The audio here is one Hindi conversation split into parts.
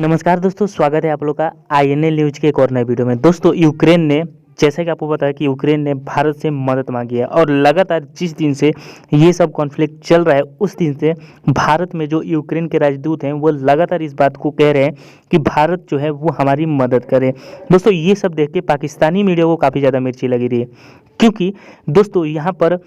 नमस्कार दोस्तों, स्वागत है आप लोग का आईएनए न्यूज के एक और नए वीडियो में। दोस्तों, यूक्रेन ने, जैसा कि आपको पता है कि यूक्रेन ने भारत से मदद मांगी है और लगातार जिस दिन से ये सब कॉन्फ्लिक्ट चल रहा है उस दिन से भारत में जो यूक्रेन के राजदूत हैं वो लगातार इस बात को कह रहे हैं कि भारत जो है वो हमारी मदद करे। दोस्तों, ये सब देख के पाकिस्तानी मीडिया को काफ़ी ज़्यादा मिर्ची लगी रही है, क्योंकि दोस्तों यहाँ पर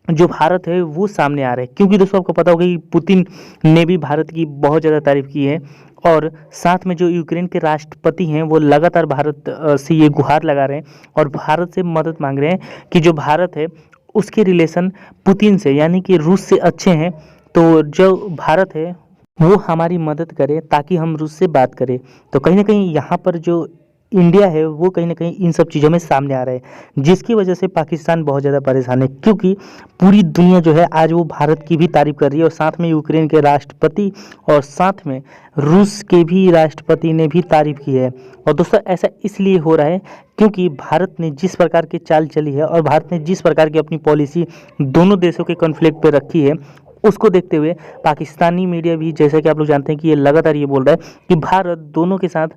जो भारत है वो सामने आ रहा है। क्योंकि दोस्तों आपको पता होगा कि पुतिन ने भी भारत की बहुत ज़्यादा तारीफ की है और साथ में जो यूक्रेन के राष्ट्रपति हैं वो लगातार भारत से ये गुहार लगा रहे हैं और भारत से मदद मांग रहे हैं कि जो भारत है उसके रिलेशन पुतिन से यानी कि रूस से अच्छे हैं, तो जो भारत है वो हमारी मदद करे ताकि हम रूस से बात करें। तो कहीं ना कहीं यहाँ पर जो इंडिया है वो कहीं ना कहीं इन सब चीज़ों में सामने आ रहा है, जिसकी वजह से पाकिस्तान बहुत ज़्यादा परेशान है। क्योंकि पूरी दुनिया जो है आज वो भारत की भी तारीफ कर रही है और साथ में यूक्रेन के राष्ट्रपति और साथ में रूस के भी राष्ट्रपति ने भी तारीफ की है। और दोस्तों, ऐसा इसलिए हो रहा है क्योंकि भारत ने जिस प्रकार की चाल चली है और भारत ने जिस प्रकार की अपनी पॉलिसी दोनों देशों के कॉन्फ्लिक्ट पे रखी है, उसको देखते हुए पाकिस्तानी मीडिया भी, जैसा कि आप लोग जानते हैं कि ये लगातार ये बोल रहा है कि भारत दोनों के साथ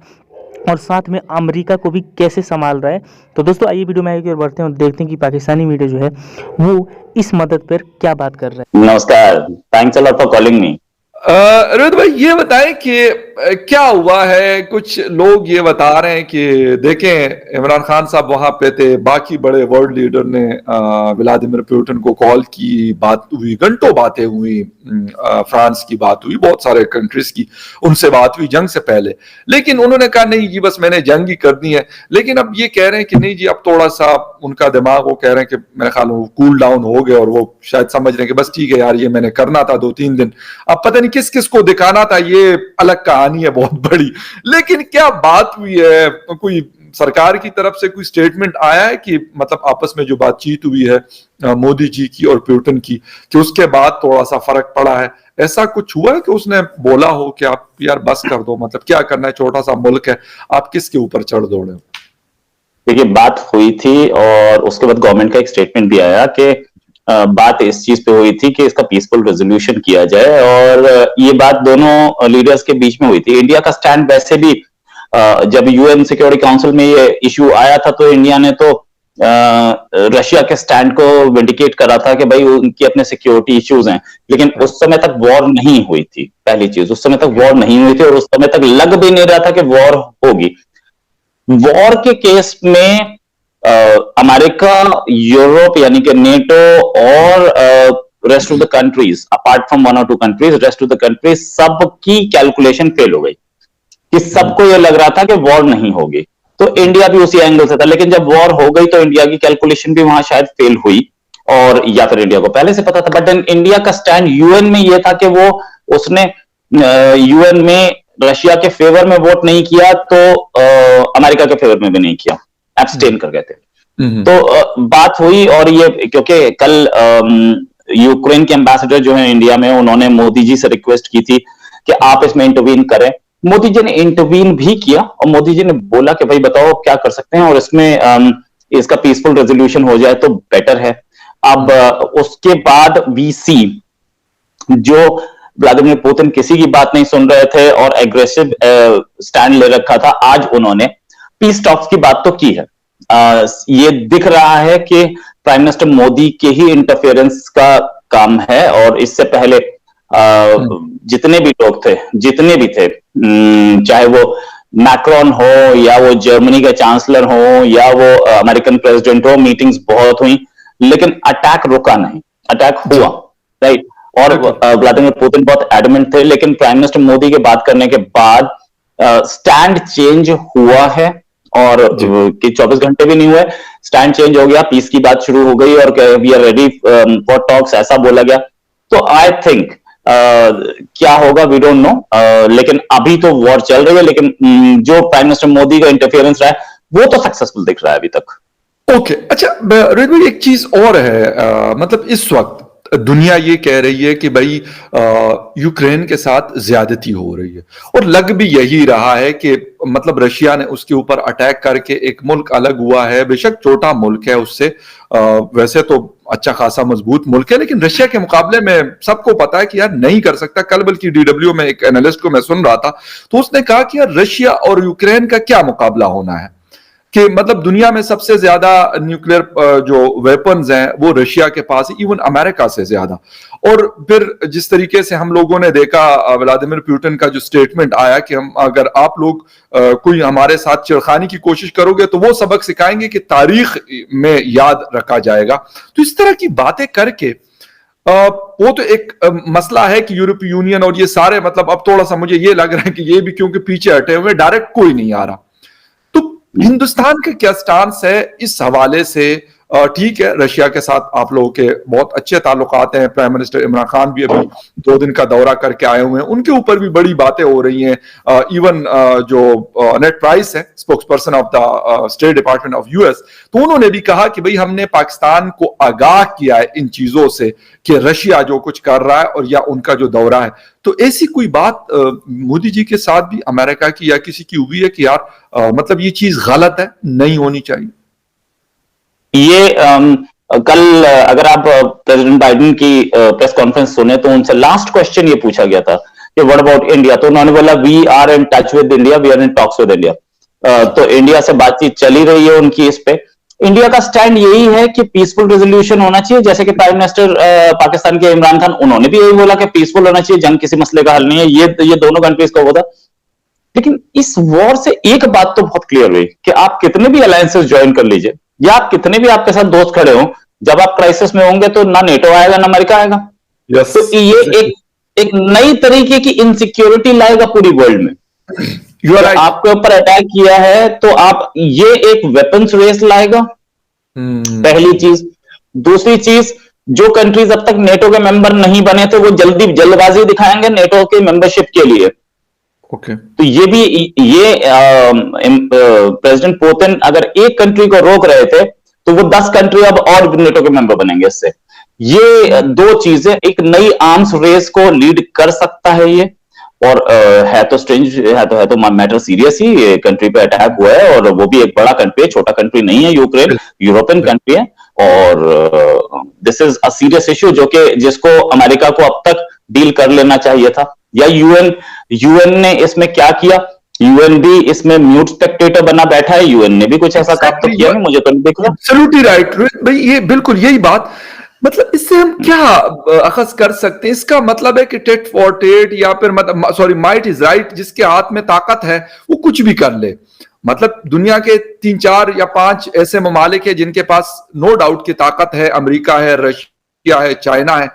और साथ में अमेरिका को भी कैसे संभाल रहा है। तो दोस्तों, आइए वीडियो में आगे और बढ़ते हैं और देखते हैं कि पाकिस्तानी मीडिया जो है वो इस मदद पर क्या बात कर रहा है। नमस्कार, thanks a lot for calling me. Rohit भाई, ये बताएं कि क्या हुआ है। कुछ लोग ये बता रहे हैं कि देखें, इमरान खान साहब वहां पे थे, बाकी बड़े वर्ल्ड लीडर ने व्लादिमीर पुतिन को कॉल की, बात हुई, घंटों बातें हुई, फ्रांस की बात हुई, बहुत सारे कंट्रीज की उनसे बात हुई जंग से पहले। लेकिन उन्होंने कहा नहीं जी, बस मैंने जंग ही करनी है। लेकिन अब ये कह रहे हैं कि नहीं जी, अब थोड़ा सा उनका दिमाग, वो कह रहे हैं कि मेरे ख्याल में कूल डाउन हो गए और वो शायद समझ रहे हैं कि बस ठीक है यार, ये मैंने करना था 2-3 दिन। अब पता नहीं किस किस को दिखाना था, ये अलग कहानी है बहुत बड़ी। लेकिन क्या बात हुई है, कोई सरकार की तरफ से कोई स्टेटमेंट आया है कि मतलब आपस में जो बातचीत हुई है मोदी जी की और पुतिन की, कि उसके बाद थोड़ा सा फर्क पड़ा है? ऐसा कुछ हुआ है कि उसने बोला हो कि आप यार बस कर दो, मतलब क्या करना है, छोटा सा मुल्क है, आप किसके ऊपर चढ़ दौड़े? देखिए, बात हुई थी और उसके बाद गवर्नमेंट का एक स्टेटमेंट भी आया कि बात इस चीज पे हुई थी कि इसका पीसफुल रेजोल्यूशन किया जाए और ये बात दोनों लीडर्स के बीच में हुई थी। इंडिया का स्टैंड वैसे भी जब यूएन सिक्योरिटी काउंसिल में ये इश्यू आया था तो इंडिया ने तो रशिया के स्टैंड को विंडिकेट करा था कि भाई उनके अपने सिक्योरिटी इश्यूज हैं। लेकिन उस समय तक वॉर नहीं हुई थी। पहली चीज, उस समय तक वॉर नहीं हुई थी और उस समय तक लग भी नहीं रहा था कि वॉर होगी। वॉर के केस में अमेरिका, यूरोप यानी कि नेटो और rest of the countries, apart from 1 or 2 countries, rest of the countries, सबकी कैलकुलेशन फेल हो गई कि सबको यह लग रहा था कि वॉर नहीं होगी। तो इंडिया भी उसी एंगल से था। लेकिन जब वॉर हो गई तो इंडिया की कैलकुलेशन भी वहां शायद फेल हुई, और या फिर इंडिया को पहले से पता था। बट इंडिया का स्टैंड यूएन में यह था कि वो उसने यूएन में रशिया के फेवर में वोट नहीं किया तो अमेरिका के फेवर में भी नहीं किया, एब्सटेन कर गए थे। तो बात हुई और ये, क्योंकि कल यूक्रेन के एम्बेसडर जो है इंडिया में, उन्होंने मोदी जी से रिक्वेस्ट की थी कि आप इसमें इंटरवीन करें। मोदी जी ने इंटरवीन भी किया और मोदी जी ने बोला कि भाई बताओ क्या कर सकते हैं और इसमें इसका पीसफुल रेजोल्यूशन हो जाए तो बेटर है। अब उसके बाद वीसी, जो व्लादिमीर पुतिन किसी की बात नहीं सुन रहे थे और एग्रेसिव स्टैंड ले रखा था, आज उन्होंने पीस टॉक्स की बात तो की है। ये दिख रहा है कि प्राइम मिनिस्टर मोदी के ही इंटरफेरेंस का काम है। और इससे पहले जितने भी लोग थे, जितने भी थे, चाहे वो मैक्रोन हो या वो जर्मनी के चांसलर हो या वो अमेरिकन प्रेसिडेंट हो, मीटिंग्स बहुत हुई लेकिन अटैक रुका नहीं। अटैक हुआ, राइट। और व्लादिमीर पुतिन बहुत एडमेंट थे, लेकिन प्राइम मिनिस्टर मोदी के बात करने के बाद स्टैंड चेंज हुआ है और कि 24 घंटे भी नहीं हुए, स्टैंड चेंज हो गया, पीस की बात शुरू हो गई और we are ready for talks, ऐसा बोला गया। तो आई थिंक क्या होगा वी डोंट नो, लेकिन अभी तो वॉर चल रही है। लेकिन जो प्राइम मिनिस्टर मोदी का इंटरफेरेंस रहा है वो तो सक्सेसफुल दिख रहा है अभी तक। ओके, अच्छा रोहित भाई, एक चीज और है, मतलब इस वक्त दुनिया ये कह रही है कि भाई यूक्रेन के साथ ज्यादती हो रही है, और लग भी यही रहा है कि मतलब रशिया ने उसके ऊपर अटैक करके एक मुल्क अलग हुआ है, बेशक छोटा मुल्क है उससे, वैसे तो अच्छा खासा मजबूत मुल्क है, लेकिन रशिया के मुकाबले में सबको पता है कि यार नहीं कर सकता। कल बल्कि DW में एक एनालिस्ट को मैं सुन रहा था, तो उसने कहा कि यार रशिया और यूक्रेन का क्या मुकाबला होना है, कि मतलब दुनिया में सबसे ज्यादा न्यूक्लियर जो वेपन्स हैं वो रशिया के पास है, इवन अमेरिका से ज्यादा। और फिर जिस तरीके से हम लोगों ने देखा व्लादिमीर पुतिन का जो स्टेटमेंट आया कि हम अगर आप लोग कोई हमारे साथ चिड़खानी की कोशिश करोगे तो वो सबक सिखाएंगे कि तारीख में याद रखा जाएगा। तो इस तरह की बातें करके वो तो एक मसला है कि यूरोपीय यूनियन और ये सारे, मतलब अब थोड़ा सा मुझे ये लग रहा है कि ये भी क्योंकि पीछे हटे हुए, डायरेक्ट कोई नहीं आ रहा। हिंदुस्तान का क्या स्टांस है इस हवाले से? ठीक है, रशिया के साथ आप लोगों के बहुत अच्छे ताल्लुकात हैं, प्राइम मिनिस्टर इमरान खान भी अभी 2 दिन का दौरा करके आए हुए हैं, उनके ऊपर भी बड़ी बातें हो रही हैं। इवन जो नेड प्राइस है, spokes person of the state department of US, तो उन्होंने भी कहा कि भाई हमने पाकिस्तान को आगाह किया है इन चीजों से कि रशिया जो कुछ कर रहा है और या उनका जो दौरा है। तो ऐसी कोई बात मोदी जी के साथ भी अमेरिका की या किसी की हुई है कि यार मतलब ये चीज गलत है, नहीं होनी चाहिए? ये कल अगर आप प्रेसिडेंट बाइडेन की प्रेस कॉन्फ्रेंस सुने तो उनसे लास्ट क्वेश्चन ये पूछा गया था कि व्हाट अबाउट इंडिया, तो उन्होंने बोला we are in touch with India, we are in talks with India. तो इंडिया से बातचीत चली रही है उनकी इस पे। इंडिया का स्टैंड यही है कि पीसफुल रेजोल्यूशन होना चाहिए, जैसे कि प्राइम मिनिस्टर पाकिस्तान के इमरान खान, उन्होंने भी यही बोला कि पीसफुल होना चाहिए, जंग किसी मसले का हल नहीं है। ये दोनों कंट्रीज का होता। लेकिन इस वॉर से एक बात तो बहुत क्लियर हुई कि आप कितने भी अलायंसेस ज्वाइन कर लीजिए या आप कितने भी आपके साथ दोस्त खड़े हो, जब आप क्राइसिस में होंगे तो ना नेटो आएगा ना अमेरिका आएगा। yes. तो ये एक नई तरीके की इनसिक्योरिटी लाएगा पूरी वर्ल्ड में। right. आपके ऊपर अटैक किया है तो आप ये एक वेपन्स रेस लाएगा, पहली चीज। दूसरी चीज, जो कंट्रीज अब तक नेटो के मेंबर नहीं बने थे वो जल्दबाजी दिखाएंगे नेटो के मेंबरशिप के लिए। तो ये भी प्रेसिडेंट पुतिन अगर एक कंट्री को रोक रहे थे तो वो 10 कंट्री अब और नेटो के मेंबर बनेंगे इससे। ये दो चीजें एक नई आर्म्स रेस को लीड कर सकता है ये। और है तो स्ट्रेंज, है तो मैटर सीरियस ही, कंट्री पे अटैक हुआ है और वो भी एक बड़ा कंट्री है, छोटा कंट्री नहीं है। यूक्रेन यूरोपियन कंट्री है और this is a serious issue जिसको अमेरिका को अब तक डील कर लेना चाहिए था। या यूएन ने इसमें क्या किया? यूएन भी इसमें म्यूट स्पेक्टेटर बना बैठा है। यूएन ने भी कुछ ऐसा काम तो किया नहीं, मुझे तो नहीं दिख रहा। एब्सोल्युटली राइट भाई, ये बिल्कुल यही बात। मतलब इससे हम क्या अखज कर सकते हैं? इसका मतलब है कि टेट फॉर टेट या फिर मतलब सॉरी माइट इज राइट, जिसके हाथ में ताकत है वो कुछ भी कर ले। मतलब दुनिया के 3, 4 या 5 ऐसे ममालिक है जिनके पास नो डाउट की ताकत है, अमेरिका है, रशिया है, चाइना है,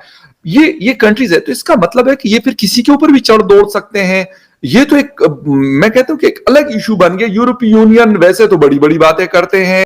ये कंट्रीज है। तो इसका मतलब है कि ये फिर किसी के ऊपर भी चढ़ दौड़ सकते हैं। ये तो एक मैं कहता हूं कि एक अलग इशू बन गया। यूरोपीय यूनियन वैसे तो बड़ी बड़ी बातें करते हैं,